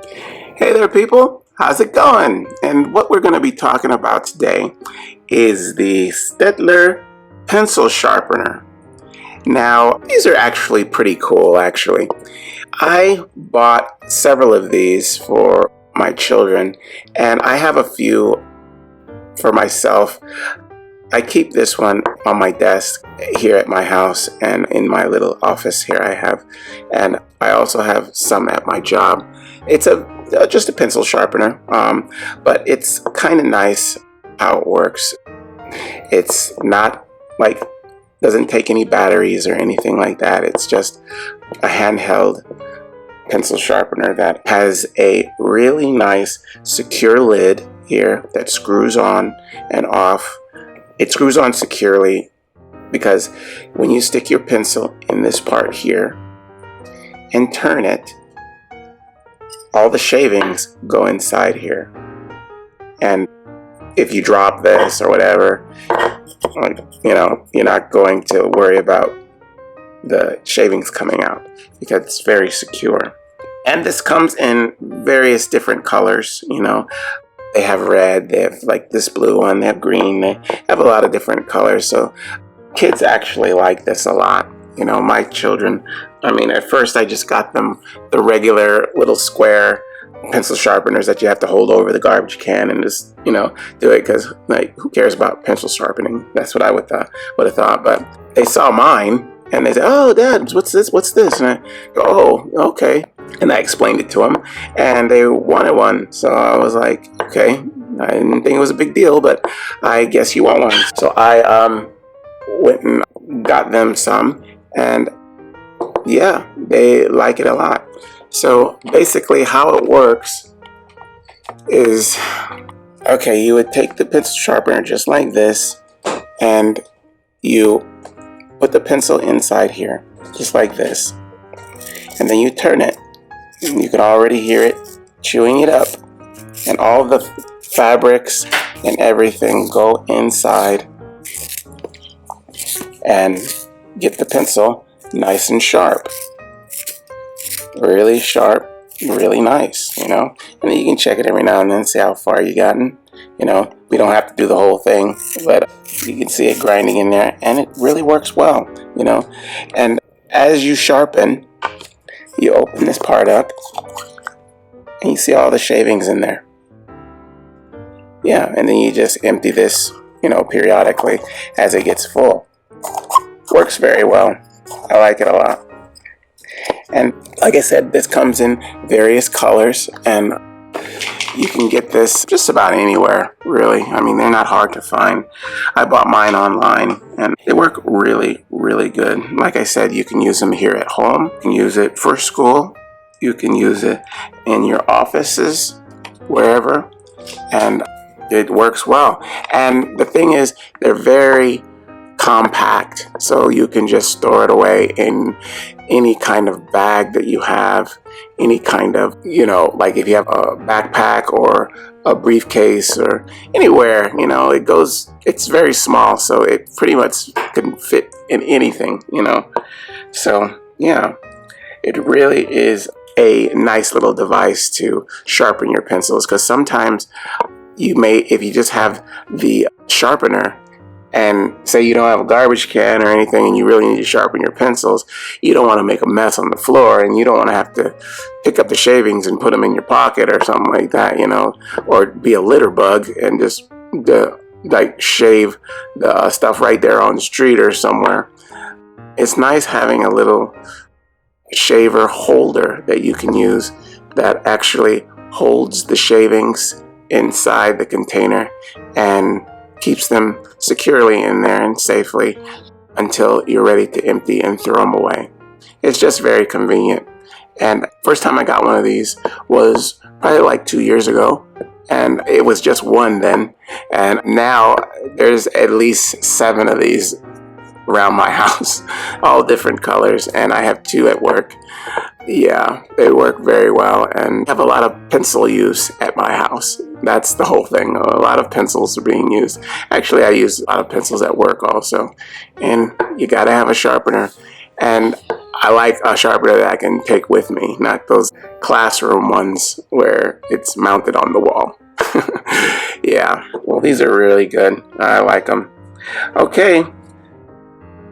Hey there, people. How's it going? And what we're going to be talking about today is the Staedtler pencil sharpener. Now, these are actually pretty cool, actually. I bought several of these for my children, and I have a few for myself. I keep this one on my desk here at my house, and in my little office here I have, and I also have some at my job. It's just a pencil sharpener, but it's kind of nice how it works. It's not like, doesn't take any batteries or anything like that. It's just a handheld pencil sharpener that has a really nice secure lid here that screws on and off. It screws on securely because when you stick your pencil in this part here and turn it, all the shavings go inside here. And if you drop this or whatever, you're not going to worry about the shavings coming out because it's very secure. And this comes in various different colors, They have red, they have like this blue one, they have green, they have a lot of different colors. So kids actually like this a lot. My children, at first I just got them the regular little square pencil sharpeners that you have to hold over the garbage can and just, do it because, who cares about pencil sharpening? That's what I would have thought. But they saw mine and they said, "Oh, Dad, what's this? What's this?" And I go, "Oh, okay." And I explained it to them, and they wanted one. So I was like, "Okay." I didn't think it was a big deal, but I guess you want one. So I went and got them some, and yeah, they like it a lot. So basically how it works is, okay, you would take the pencil sharpener just like this, and you put the pencil inside here, just like this. And then you turn it. You can already hear it chewing it up. And all the fabrics and everything go inside and get the pencil nice and sharp. Really sharp, really nice, And then you can check it every now and then, see how far you gotten. We don't have to do the whole thing, but you can see it grinding in there, and it really works well, And as you sharpen, you open this part up, and you see all the shavings in there. Yeah, and then you just empty this, periodically as it gets full. Works very well. I like it a lot. And like I said, this comes in various colors, and you can get this just about anywhere, really. They're not hard to find. I bought mine online, and they work really, really good. Like I said, you can use them here at home. You can use it for school. You can use it in your offices, wherever, and it works well. And the thing is, they're very compact, so you can just store it away in any kind of bag that you have, any kind of, like if you have a backpack or a briefcase or anywhere, it's very small, so it pretty much can fit in anything, So yeah, it really is a nice little device to sharpen your pencils, because sometimes if you just have the sharpener and say you don't have a garbage can or anything and you really need to sharpen your pencils, you don't want to make a mess on the floor, and you don't want to have to pick up the shavings and put them in your pocket or something like that, or be a litter bug and just shave the stuff right there on the street or somewhere. It's nice having a little shaver holder that you can use that actually holds the shavings inside the container and keeps them securely in there and safely until you're ready to empty and throw them away. It's just very convenient. And first time I got one of these was probably like 2 years ago, and it was just one then, and now there's at least 7 of these around my house, all different colors, and I have 2 at work. Yeah, they work very well, and have a lot of pencil use at my house. That's the whole thing. A lot of pencils are being used. Actually, I use a lot of pencils at work also. And you gotta have a sharpener. And I like a sharpener that I can take with me, not those classroom ones where it's mounted on the wall. Yeah, well, these are really good. I like them. Okay,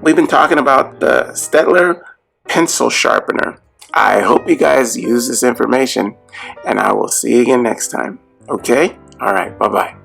we've been talking about the Staedtler pencil sharpener. I hope you guys use this information, and I will see you again next time. Okay? All right, bye-bye.